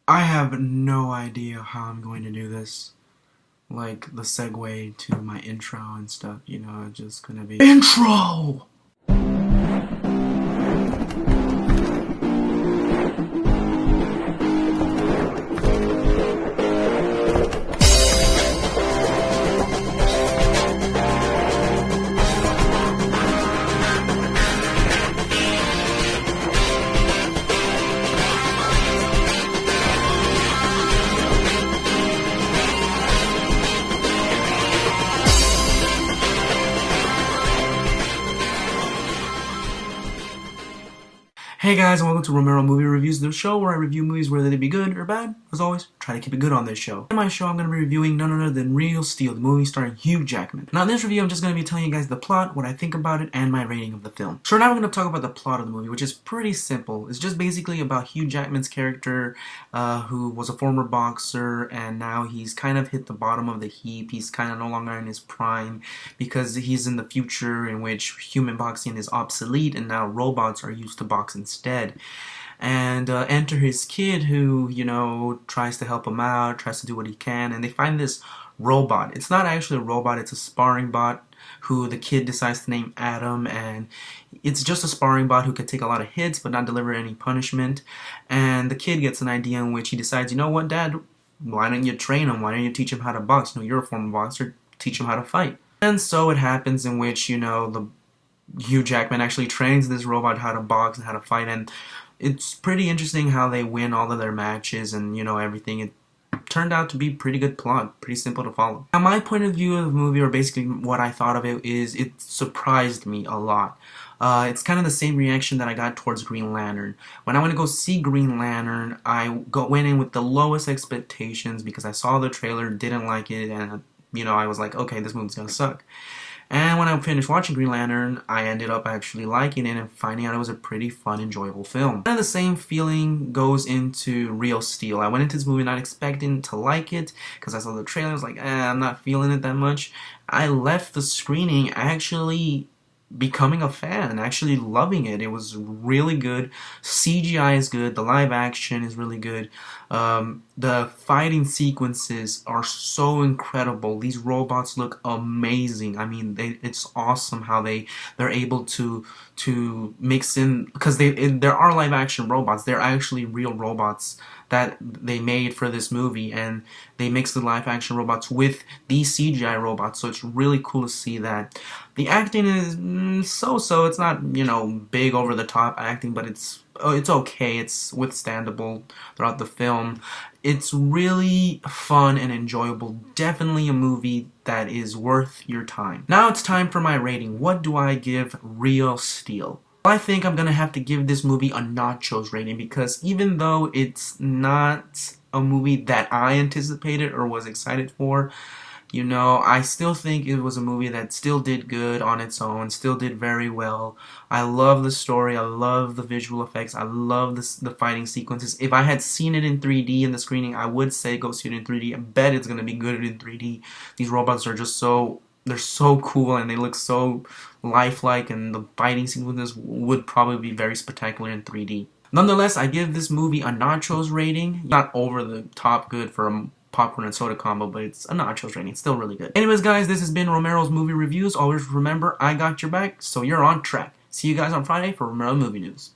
I have no idea how I'm going to do this. Like the segue to my intro and stuff, you know, it's just gonna be INTRO! Hey guys, and welcome to Romero Movie Reviews, the show where I review movies whether they be good or bad. As always, try to keep it good on this show. In my show, I'm going to be reviewing none other than Real Steel, the movie starring Hugh Jackman. Now in this review, I'm just going to be telling you guys the plot, what I think about it, and my rating of the film. So now we're going to talk about the plot of the movie, which is pretty simple. It's just basically about Hugh Jackman's character, who was a former boxer, and now he's kind of hit the bottom of the heap. He's kind of no longer in his prime, because he's in the future in which human boxing is obsolete, and now robots are used to box instead. And enter his kid who, you know, tries to help him out, tries to do what he can, and they find this robot. It's not actually a robot, it's a sparring bot who the kid decides to name Adam, and it's just a sparring bot who could take a lot of hits but not deliver any punishment. And the kid gets an idea in which he decides, you know what, Dad, why don't you train him? Why don't you teach him how to box? You know, you're a former boxer, teach him how to fight. And so it happens in which, you know, Hugh Jackman actually trains this robot how to box and how to fight, and it's pretty interesting how they win all of their matches and, you know, everything. It turned out to be pretty good plot, pretty simple to follow. Now, my point of view of the movie, or basically what I thought of it, is it surprised me a lot. It's kind of the same reaction that I got towards Green Lantern. When I went to go see Green Lantern, I went in with the lowest expectations because I saw the trailer, didn't like it, and, you know, I was like, okay, this movie's gonna suck. And when I finished watching Green Lantern, I ended up actually liking it and finding out it was a pretty fun, enjoyable film. And the same feeling goes into Real Steel. I went into this movie not expecting to like it because I saw the trailer. I was like, I'm not feeling it that much. I left the screening actually becoming a fan, actually loving it. It was really good. CGI is good. The live action is really good. The fighting sequences are so incredible. These robots look amazing. I mean, it's awesome how they're able to mix in, because there are live action robots. They're actually real robots that they made for this movie, and they mix the live action robots with these CGI robots, so it's really cool to see that. The acting is so-so. It's not, you know, big over the top acting, but it's okay. It's withstandable throughout the film. It's really fun and enjoyable. Definitely a movie that is worth your time. Now it's time for my rating. What do I give Real Steel? I think I'm gonna have to give this movie a nachos rating, because even though it's not a movie that I anticipated or was excited for, you know, I still think it was a movie that still did good on its own, still did very well. I love the story, I love the visual effects, I love the fighting sequences. If I had seen it in 3D in the screening, I would say go see it in 3D. I bet it's gonna be good in 3D. These robots are just they're so cool and they look so lifelike, and the fighting sequences would probably be very spectacular in 3D. Nonetheless, I give this movie a nachos rating. Not over the top good for a popcorn and soda combo, but it's a nachos rating. It's still really good. Anyways, guys, this has been Romero's Movie Reviews. Always remember, I got your back, so you're on track. See you guys on Friday for Romero Movie News.